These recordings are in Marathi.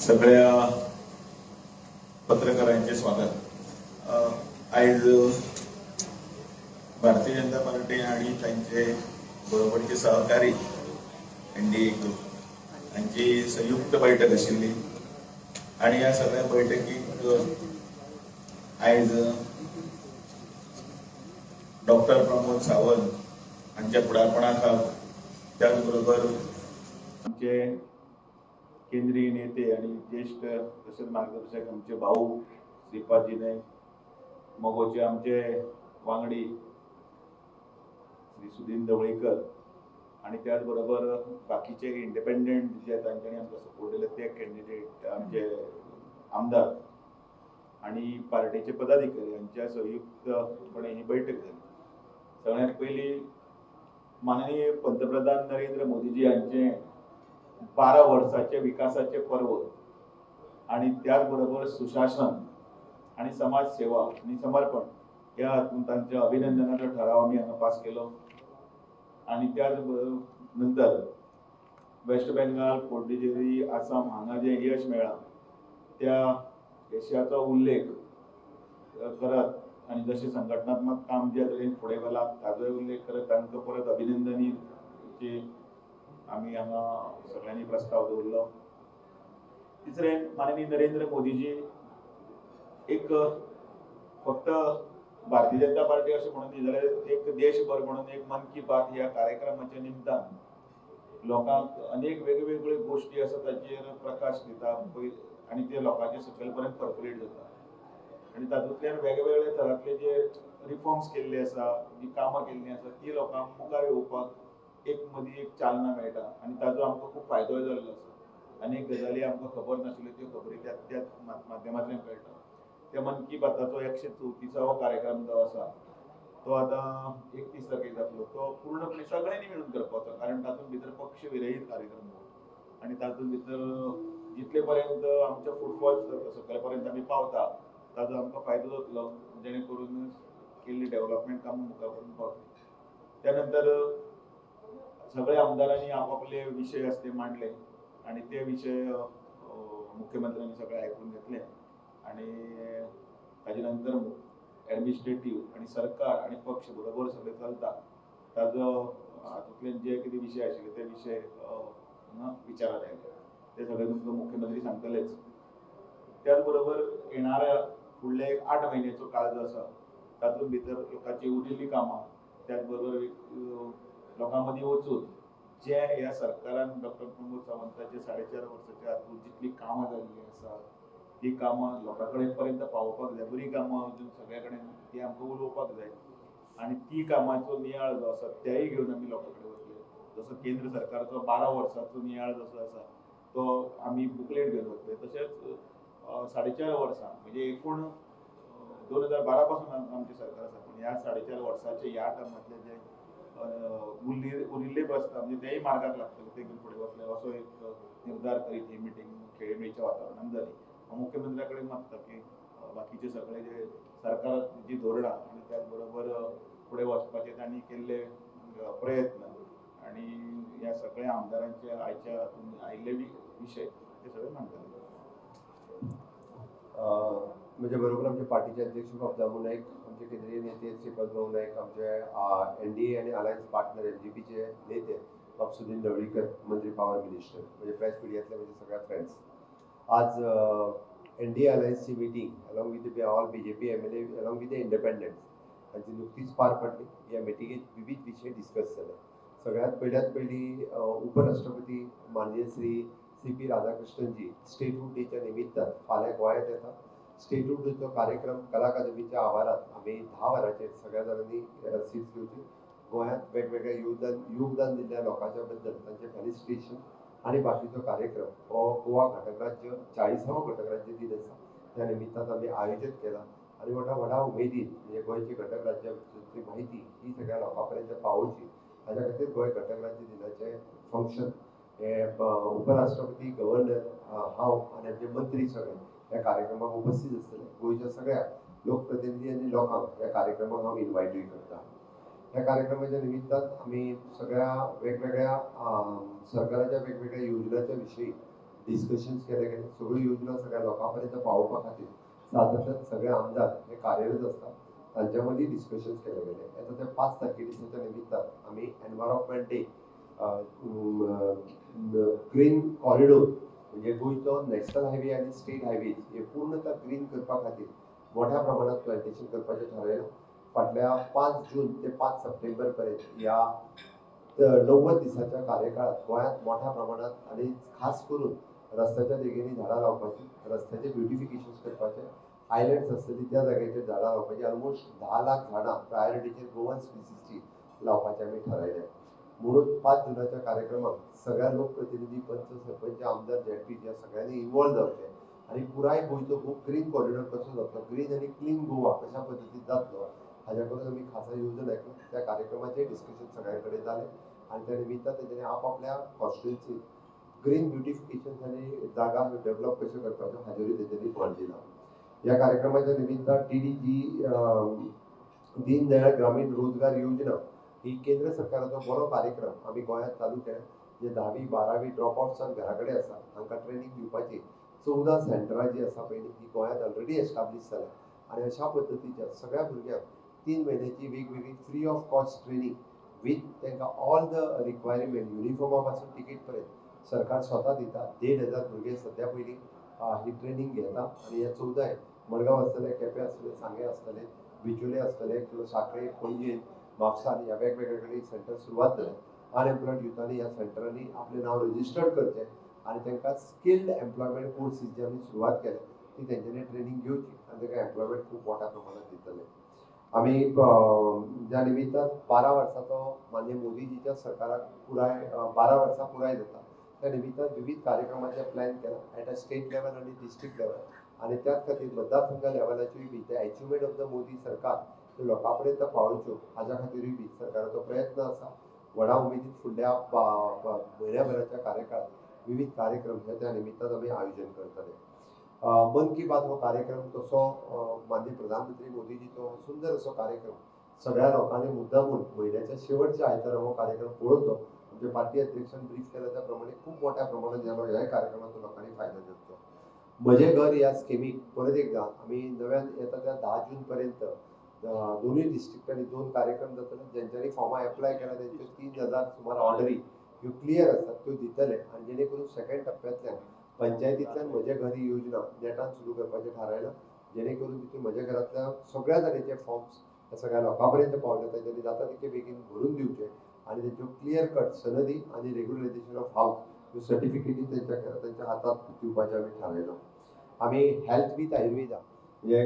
सगळ्या पत्रकारांचे स्वागत। आज भारतीय जनता पार्टी आणि त्यांचे बरोबरचे सहकारी एनडीए ग्रुप यांची संयुक्त बैठक आशिल्ली आणि या सगळ्या बैठकीक आज डॉक्टर प्रमोद सावंत हांच्या फुडारपणाखाल त्याचबरोबर आमचे केंद्रीय नेते आणि ज्येष्ठ तसेच मार्गदर्शक आमचे भाऊ श्रीपादजी नाईक, मगोचे आमचे वांगडी श्री सुधीन ढवळीकर आणि त्याचबरोबर बाकीचे इंडिपेंडेंट जे तांच्यांनी आमकां सपोर्ट दिले ते कॅन्डिडेट आमचे आमदार आणि पार्टीचे पदाधिकारी यांच्या संयुक्तपणे ही बैठक झाली। सगळ्यात पहिली माननीय पंतप्रधान नरेंद्र मोदीजी यांचे 12 वर्षाचे विकासाचे पर्व आणि त्याचबरोबर सुशासन आणि समाजसेवा आणि समर्पण या हातून त्यांच्या अभिनंदनाचा ठराव आम्ही हांगा पास केलो आणि त्याच नंतर वेस्ट बेंगाल, पुडुचेरी, आसाम हांगा जे यश मेळ्ळा त्या यशाचो उल्लेख करत आणि जसे संघटनात्मक काम ज्या तरेन फुडें गेला ताजोय उल्लेख करत तांकां परत अभिनंदनीची आम्ही हांगा सगळ्यांनी प्रस्ताव दवरलो। तिसरें माननीय नरेंद्र मोदीजी एक फक्त भारतीय जनता पार्टी अशें म्हणून न्ही जाल्यार एक देशभर म्हणून एक मन की बात ह्या कार्यक्रमाच्या निमतान लोकांक अनेक वेगवेगळ्यो गोष्टी आसा ताचेर प्रकाश दिता आणि ते लोकांचे सकयल पर्यंत पर्कुलेट जाता आणि तातूंतल्यान वेगवेगळे तरांतले जे रिफॉर्म्स केल्ले आसा जी कामां केल्लीं आसा ती लोकांक मुखार येवपाक एक मदीं एक चालना मेळटा आणि ताजो आमकां खूब फायदोय जाल्लो आसा। अनेक गजाली आमकां खबर नाशिल्ल्यो त्यो खबरी त्या माध्यमांतल्यान कळटा। त्या मन की बाताचो 134वो कार्यक्रम जो आसा तो आतां 31 तारखेक जातलो। तो पूर्णपणे सगळ्यांनी मेळून करपाचो, कारण तातूंत भितर पक्ष विरहीत कार्यक्रम आणि तातूंत भितर जितले पर्यंत आमच्या फुटफॉल सकयल पर्यंत आमी पावता ताजो आमकां फायदो जातलो, जेणे करून केल्ली डेव्हलपमेंट कामां मुखार व्हरून पावतली। त्यानंतर सगळ्या आमदारांनी आपापले विषय असते मांडले आणि ते विषय मुख्यमंत्र्यांनी सगळे ऐकून घेतले आणि ताजे नंतर ॲडमिनिस्ट्रेटिव्ह आणि सरकार आणि पक्ष बरोबर सगळे चलता ताजो हातूंतल्यान जे कितें विषय आशिल्ले ते विषय विचारात आयले ते सगळे तुमकां मुख्यमंत्री सांगतलेच। त्याच बरोबर येणाऱ्या फुडले 8 म्हयन्याचो काळ जो आसा तातूंत भितर लोकांची उरिल्लीं कामां त्याच बरोबर लोकां मदीं वचून जे ह्या सरकारान डॉक्टर प्रमोद सावंताच्या 4.5 वर्साच्या हातूंत जितलीं कामां जाल्लीं आसा ती कामां लोकां कडेन पर्यंत पावोवपाक जाय, बरी कामां अजून सगळ्या कडेन ती आमकां उलोवपाक जाय आणि ती कामांचो नियाळ जो आसा तेय घेवन आमी लोकां कडेन वतले। जसो केंद्र सरकारचो 12 वर्सांचो नियाळ जसो आसा तो आमी बुकलेट घेवन वतले, तशेंच 4.5 वर्सां म्हणजे एकूण 2012 पासून आमचे सरकार आसा पूण ह्या 4.5 वर्साचे ह्या टर्मांतले जे उरिल्ले प्रस्ताव म्हणजे तेय मार्गाक लागतले ते घेवन फुडें वतले असो एक निर्धार करीत ही मिटींग खेळमेळीच्या वातावरणात जाली। हांव मुख्यमंत्र्या कडेन मागता की बाकीचे सगळे जे सरकाराची धोरणां आणि त्याच बरोबर फुडें वचपाचे तांणी केल्ले प्रयत्न आणि ह्या सगळ्या आमदारांचे आयच्या हातूंत आयिल्ले विशय ते सगळे मांडतले। म्हणजे बरोबर आमचे पार्टीचे अध्यक्ष बाबू नाईक, आमचे केंद्रीय नेते श्रीपाद भाऊ नाईक, आमचे एनडीए आणि अलायन्स पार्टनर एलजीपीचे नेते बाब सुधीन ढवळीकर, मंत्री पॉवर मिनिस्टर, म्हणजे प्रेस मिडियातले म्हणजे सगळ्या फ्रेंड्स। आज एनडीए अलायन्सची meeting along with all BJP MLA along with the independents हांची नुकतीच पार पडली। ह्या मिटिंगेत विविध विषय डिस्कस जाले। सगळ्यात पहिली उपराष्ट्रपती माननीय श्री CP राधाकृष्णनजी स्टेटहूड डेच्या निमित्तान फाल्यां गोंयांत येता। स्टेटहूड डेचो कार्यक्रम कला अकादमीच्या आवारात आमी 10 वरांचेर सगळ्या जाणांनी सीट्स घेवची। गोंयांत वेगवेगळे योगदान दिल्ल्या लोकांच्या बद्दल तांचे फेलिसिटेशन आणि बाकीचो कार्यक्रम हो गोवा घटकराज्य 40वो घटकराज्य दीन आसा त्या निमित्तान आमी आयोजीत केला आणि व्हडा उमेदीन म्हणजे गोंयची घटकराज्याची माहिती ही सगळ्या लोकां पर्यंत पावोवची हाच्या खातीर गोंय घटकराज्य दिनाचे फंक्शन हे उपराष्ट्रपती, गव्हर्नर, हांव आणि आमचे मंत्री सगळे ह्या कार्यक्रमाक उपस्थित आसतले। गोंयच्या सगळ्या लोकप्रतिनिधी आणि लोकांक ह्या कार्यक्रमाक हांव इन्वायटूय करता। ह्या कार्यक्रमाच्या निमित्तान आमी सगळ्या वेगवेगळ्या सरकाराच्या वेगवेगळ्या योजनांच्या विशयी डिस्कशन्स केले गेले, सगळ्यो योजना सगळ्या लोकां पर्यंत पावोवपा खातीर सातत्यान सगळे आमदार हे कार्यरत असतात. तांच्या मदीं डिस्कशन्स केले गेले. येता ते 5 तारखे दिसाच्या निमित्तान आमी एनवायरमेंट डे ग्रीन कॉरिडोर म्हणजे गोंयचो नॅशनल हायवे आनी स्टेट हायवे हे पूर्णतः ग्रीन करपा खातीर मोठ्या प्रमाणात प्लांटेशन करपाचें थारायलां. फाटल्या 5 जून ते 5 सप्टेंबर पर्यंत ह्या 90 दिसाच्या कार्यकाळात गोंयांत मोठ्या प्रमाणात आनी खास करून रस्त्याच्या देगेनी झाडां लावपाची, रस्त्याचे ब्युटिफिकेशन करपाचे, आयलँड्स आसतली त्या जाग्याचेर झाडां लावपाची. ऑलमोस्ट 10 लाख झाडां प्रायोरिटीचेर गोवन स्पिसीसची लावपाचें आमी थारायलें. म्हणून 5 जुनाच्या कार्यक्रमाक सगळ्या लोकप्रतिनिधी, पंच, सरपंच, आमदार, जेडपी या सगळ्यांनी इन्वॉल्व जावचे आनी पुराय गोंयचो ग्रीन कॉरिडोर कसो जातलो, ग्रीन आनी क्लीन गोवा कशा पद्दतीन जातलो हाज्या करून आमी खासा येवजण आयकलो. त्या कार्यक्रमाचे डिस्कशन सगळ्या कडेन जालें आनी त्या निमित्तान तेंच्यांनी आपापल्या कॉन्स्टिट्युएन्सीत ग्रीन ब्युटिफिकेशन आनी जागा डेव्हलप कशें करपाचो हाजेरूय तेंच्यांनी भर दिला. ह्या कार्यक्रमाच्या निमित्तान TDG दीन दयाळ ग्रामीण रोजगार योजना ही केंद्र सरकाराचो बरो कार्यक्रम आमी गोंयांत चालू केला. जे 10वी 12वी ड्रॉपआउट्सांक घरा कडेन आसा हांकां ट्रेनींग दिवपाची 14 सेंटरां जी आसा पळय ही गोंयांत ऑलरेडी एस्टाब्लीश जाल्या आनी अशा पद्दतीच्या सगळ्या भुरग्यांक 3 म्हयन्याची वेगवेगळी free of cost training with तांकां ऑल द रिक्वायरमेंट युनिफॉर्मा पासून टिकेट पर्यंत सरकार स्वता दिता. 1,500 भुरगे सद्या पयलीं ही ट्रेनींग घेता आनी हे 14 मडगांव आसतले, केपें आसतले, सांगे आसतले, बिचोले आसतले किंवा सांखळे, पणजे, म्हापसा ह्या वेगवेगळे कडेन सेंटर सुरवात जाल्या. अनएम्प्लॉयड युथांनी ह्या सेंटरांनी आपलें नांव रजिस्टर्ड करचें आनी तांकां स्किल्ड एम्प्लॉयमेंट कोर्सीस जी आमी सुरवात केल्या ती तेंच्यांनी ट्रेनींग घेवची आनी तांकां एम्प्लॉयमेंट खूब मोठ्या प्रमाणात दितले. आमी ज्या निमित्तान 12 वर्साचो माननीय मोदीजीच्या सरकाराक पुराय 12 वर्सां पुराय जाता त्या निमित्तान विविध कार्यक्रमाचे प्लॅन केला एट अ स्टेट लेवल आनी डिस्ट्रिक्ट लेवल आनी त्याच खातीर मतदारसंघ लेवलाचेरूय बी ते अचिव्हमेंट ऑफ द मोदी सरकार त्यो लोकां पर्यंत पावोवच्यो हाज्या खातीरूय बी सरकाराचो प्रयत्न आसा. व्हडा उमेदीन फुडल्या म्हयन्याभराच्या कार्यकाळात विविध कार्यक्रम हे त्या निमित्तान आमी आयोजन करतले. मन की बात हो कार्यक्रम तसो माननीय प्रधानमंत्री मोदीजीचो सुंदर असो कार्यक्रम सगळ्या लोकांनी मुद्दामून म्हयन्याच्या शेवटच्या आयतारा हो कार्यक्रम पळोवचो. म्हणजे पार्टी अध्यक्षान ब्रीफ केल्या त्या प्रमाणे खूब मोठ्या प्रमाणात जालो ह्या कार्यक्रमाचो लोकांनी फायदो घेवचो. म्हजे घर ह्या स्किमीक परत एकदा आमी नव्यान येता त्या 10 जून पर्यंत दोनूय डिस्ट्रिक्टांनी 2 कार्यक्रम जातले. ज्यांच्यांनी फॉर्मां एप्लाय केला तेंच्यो 3000 सुमार ऑर्डरी ह्यो क्लियर आसात त्यो दितले आनी जेणे करून सेकंड टप्प्यांतल्यान पंचायतींतल्यान म्हजे घर ही योजना नेटान सुरू करपाचें थारायलां. जेणे करून तितून म्हज्या घरांतल्या सगळ्या जाणांचे फॉर्म्स हे सगळ्या लोकां पर्यंत पावले तेंच्यांनी जाता तितके बेगीन भरून दिवचे आनी तेंच्यो क्लियर कट सनदी आनी रेग्युलरायझेशन ऑफ हावस ह्यो सर्टिफिकेटी तेंच्या हातांत दिवपाचें आमी थारायलां. आमी हेल्थ विथ आयुर्वेदा हे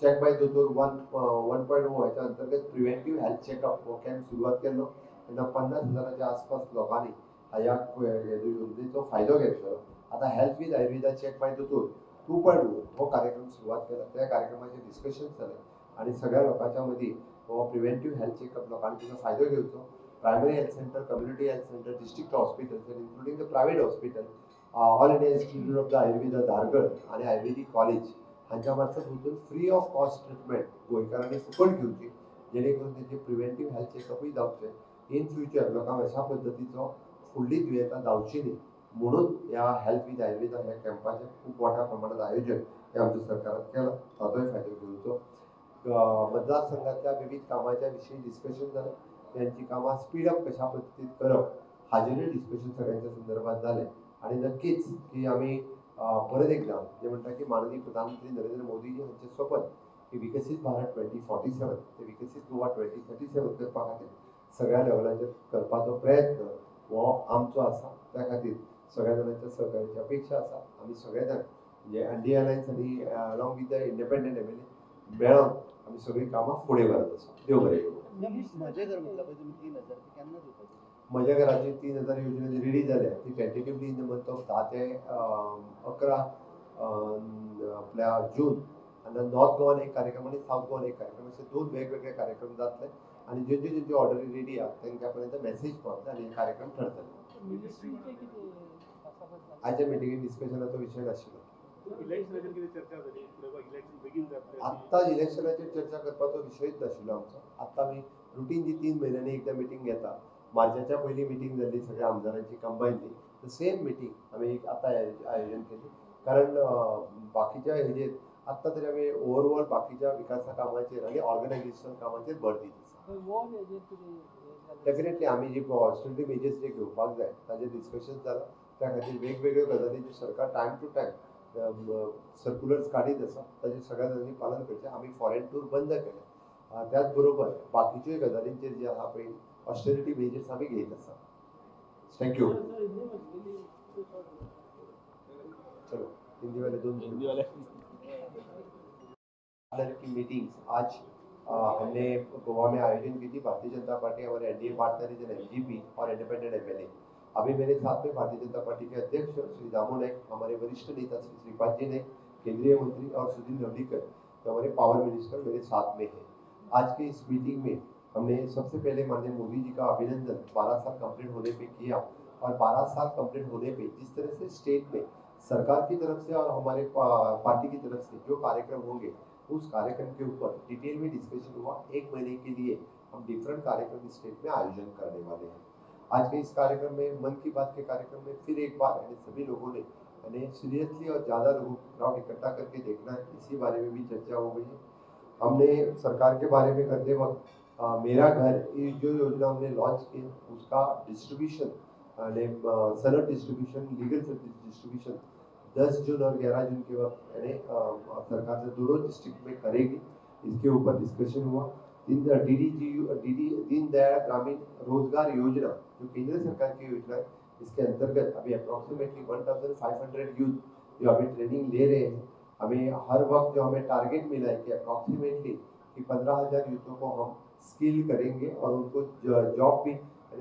चेक बाय दोतोर 1.0 हेच्या अंतर्गत प्रिव्हेंटीव हेल्थ चेकअप हो कॅम्प सुरवात केल्लो. तेन्ना 50,000च्या आसपास लोकांनी ह्या योजनेचो फायदो घेतलो. आतां health with Ayurveda check by दोतोर 2.0 हो कार्यक्रम सुरवात केला. त्या कार्यक्रमाचे डिस्कशन्स जाले आनी सगळ्या लोकांच्या मदीं हो प्रिव्हेंटीव हेल्थ चेकअप लोकांनी तिचो फायदो घेवचो. Primary health centre, community health centre, district hospitals including the private hospital, all India institute of the Ayurveda Dhargal आनी आयुर्वेदिक कॉलेज हांच्या मार्फत वचून फ्री ऑफ कॉस्ट ट्रिटमेंट गोंयकारांनी फुकट घेवची जेणे करून तेंचे प्रिव्हेंटीव हेल्थ चेकअपूय जावचे. इन फ्युचर लोकांक अशा पद्दतीचो फुडली दुयेंसां जावची न्ही म्हणून ह्या हेल्थ विथ आयुर्वेदा ह्या कॅम्पाचें खूब मोठ्या प्रमाणात आयोजन हे आमच्या सरकारान केलां. ताचोय फायदो घेवचो. मतदारसंघातल्या विविध कामाच्या विशीं डिस्कशन जालें. त्यांची कामां स्पीडअप कशा पद्दतीन करप हाजेरूय डिस्कशन सगळ्यांच्या संदर्भात जालें आनी नक्कीच की आमी परत एकदा जे म्हणटा की माननीय प्रधानमंत्री नरेंद्र मोदीजी हांचें स्वप्न की विकसीत भारत 2047 ते विकसीत गोवा 2037 करपा खातीर सगळ्या लेवलाचेर करपाचो प्रयत्न हो आमचो आसा. त्या खातीर सगळ्या जाणांच्या सहकार्याची अपेक्षा आसा. आमी सगळे जाण म्हणजे एनडीए अलायन्स आनी along with the independent MLA मेळोन आमी सगळीं कामां फुडें व्हरत आसा. देव बरें करूं. म्हजें घर म्हटलं पळय तुमी 3,000 केन्ना दिवपाचें? म्हज्या घराची 3,000 योजना रेडी जाल्या. ती tentatively in the month of 10 ते 11 आपल्या जून आनी नॉर्थ गोवान एक कार्यक्रम आनी सावथ गोवान एक कार्यक्रम अशे 2 वेगवेगळे कार्यक्रम जातले आनी ज्यो ऑर्डरी रेडी आहा तांच्या पर्यंत मेसेज पावतले आनी हे कार्यक्रम ठरतले. आजच्या मिटिंगेन डिस्कशनाचो विशय नाशिल्लो. आत्ता इलेक्शनाचेर चर्चा करपाचो विशयच नाशिल्लो आमचो. आत्ता आमी रुटीन जी 3 म्हयन्यांनी एकदा मिटींग घेता मार्चाच्या पहिली मिटिंग झाली सगळ्या आमदारांची कंबाईनली. तर सेम मिटिंग आम्ही आता आयोजन केली. कारण बाकीच्या ह्याचे आत्ता तरी आम्ही ओव्हरऑल बाकीच्या विकासा कामाचेर आनी ऑर्गनायझेशनल कामाचेर भर दिता. डेफिनेटली आमी जी ऑस्टेरिटी मेजर्स जे घेवपाक जाय ताजेर डिस्कशन जालां. त्या खातीर वेगवेगळ्यो गजालींचे सरकार टायम टू टायम सर्क्युलर्स काडीत आसा. ताजेर सगळ्या जाणांनी पालन करचें. आमी फॉरेन टूर बंद केले. त्याच बरोबर बाकीच्योय गजालींचेर जे आहा पळय ऑस्टेरिटी मेजर्स आमी घेत आसा. थँक्यू. चलो हिंदी वाले दोन की मीटिंग्स आज हमने गोवा में आयोजन की थी. भारतीय जनता पार्टी हमारे एनडीए पार्टनर इज एनजीपी और इंडिपेंडेंट एमएलए. अभी मेरे साथ में भारतीय जनता पार्टी के अध्यक्ष श्री दामू नायक, हमारे वरिष्ठ नेता श्री श्रीपाद जी नायक, केंद्रीय मंत्री और सुधीर नवलीकर जो हमारे पावर मिनिस्टर मेरे साथ में है. आज की इस मीटिंग में हमने सबसे पहले माननीय मोदी जी का अभिनंदन 12 साल कंप्लीट होने पे किया. और 12 साल कंप्लीट होने पे जिस तरह से स्टेट में सरकार की तरफ से और हमारे पार्टी की तरफ से जो कार्यक्रम होंगे उस कार्यक्रम के ऊपर डिटेल में डिस्कशन हुआ. 1 महीने के लिए हम डिफरेंट कार्यक्रम स्टेट में आयोजन करने वाले हैं. आज के इस कार्यक्रम में मन की बात के कार्यक्रम में फिर एक बार सभी लोगों ने सीरियसली और ज़्यादा लोगों को क्राउड इकट्ठा करके देखना है, इसी बारे में भी चर्चा हो गई है. हमने सरकार के बारे में करते वक्त मेरा घर ये जो योजना हमने लॉन्च की उसका डिस्ट्रीब्यूशन सनद डिस्ट्रीब्यूशन लीगल सर्विस डिस्ट्रीब्यूशन 10 जून और 11 जून के वक्त सरकार से दोनों डिस्ट्रिक्ट में करेगी. इसके ऊपर डिस्कशन हुआ. दीनदयाल ग्रामीण रोजगार योजना जो केंद्र सरकार की योजना है, इसके अंतर्गत अभी अप्रोक्सीमेटली 1500 यूथ जो अभी ट्रेनिंग ले रहे हैं. हमें हर वक्त जो हमें टारगेट मिला है कि अप्रोक्सीमेटली 15,000 यूथों को हम स्किल करेंगे और उनको जॉब भी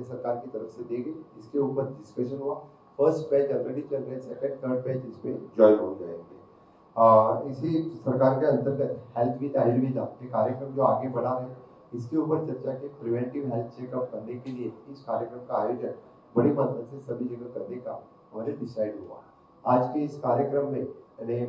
सरकार की तरफ से देंगे. इसके ऊपर डिस्कशन हुआ. फर्स्ट बैच ऑलरेडी चल रहे हैं, सेकंड थर्ड बैच इसमें ज्वाइन हो जाएंगे. इसी सरकार के अंतर्गत हेल्थ विद आयुर्वेदा के कार्यक्रम जो आगे बढ़ा रहे हैं इसके ऊपर चर्चा की. प्रिवेंटिव हेल्थ चेकअप करने के लिए इस कार्यक्रम का आयोजन बड़ी मात्रा से सभी जगह करने का हमारे डिसाइड हुआ. आज के इस कार्यक्रम में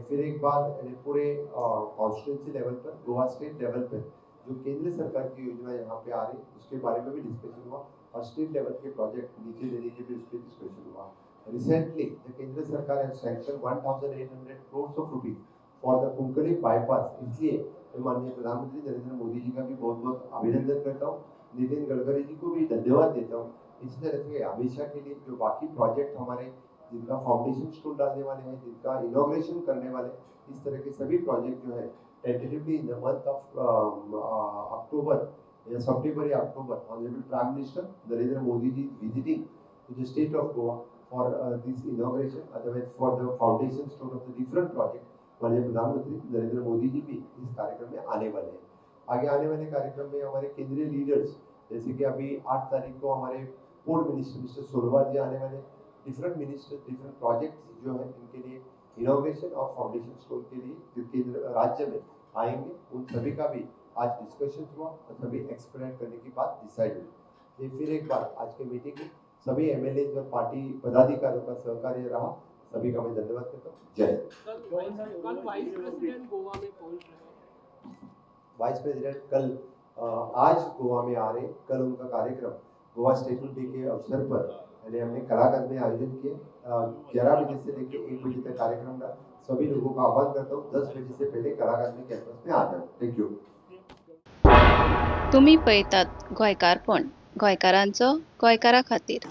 फिर एक बार पूरे कॉन्स्टिट्यूंसी लेवल पर गोवा स्टेट लेवल पर जो केंद्र सरकार की योजना यहाँ पे आ रही है उसके बारे में भी डिस्कशन हुआ और स्टेट लेवल के प्रोजेक्ट नीचे लेने के भी उस पर डिस्कशन हुआ. Recently, the केंद्र सरकार has sanctioned 1,800 crores of rupees for the Cuncolim bypass. इसलिए मैं माननीय प्रधानमंत्री नरेंद्र मोदी जी का भी बहुत बहुत अभिनंदन करता हूँ. नितिन गडकरी जी को भी धन्यवाद देता हूँ. इसी तरह से हमेशा के लिए जो बाकी प्रोजेक्ट हमारे जिनका फाउंडेशन स्टोन डालने वाले हैं, जिनका इनॉग्रेशन करने वाले, इस तरह के सभी प्रोजेक्ट जो है tentatively in the month of October या सितंबर या October honourable prime minister Narendra Modi ji visiting to the state of Goa for this inauguration, otherwise for the foundation stone of the different project. माननीय प्रधानमंत्री नरेंद्र मोदी जी भी इस कार्यक्रम में आने वाले हैं. आगे आने वाले कार्यक्रम में हमारे केंद्रीय लीडर्स जैसे कि अभी 8 तारीख को हमारे पोर्ट मिनिस्टर मिस्टर सोनोवाल जी आने वाले. डिफरेंट मिनिस्टर डिफरेंट प्रोजेक्ट जो है इनके लिए इनॉग्रेशन और फाउंडेशन स्टोन के लिए जो केंद्र राज्य में आएंगे उन सभी का भी आज डिस्कशन हुआ और सभी एक्सपेक्ट करने की बात डिसाइड हुई. फिर एक बार आज के मीटिंग में सभी एमएलए और पार्टी पदाधिकारियों का सहकार्य रहा. सभी का मैं धन्यवाद करता हूँ. जय कल वाइस प्रेसिडेंट गोवा में पहुंच रहे हैं. वाइस प्रेसिडेंट कल आज गोवा में आ रहे. कल उनका कार्यक्रम गोवा स्टेट डे के अवसर पर हमने कलागंज में आयोजन किया. 11 बजे से लेकर 1 बजे तक कार्यक्रम रहा. सभी लोगों का आह्वान करता हूँ 10 बजे से पहले कलागंज में कैंपस में आ जाओ. थँक्यू. तुम्ही पळयतात गोंयकारपण, गोंयकारांचो गोंयकारा खातीर.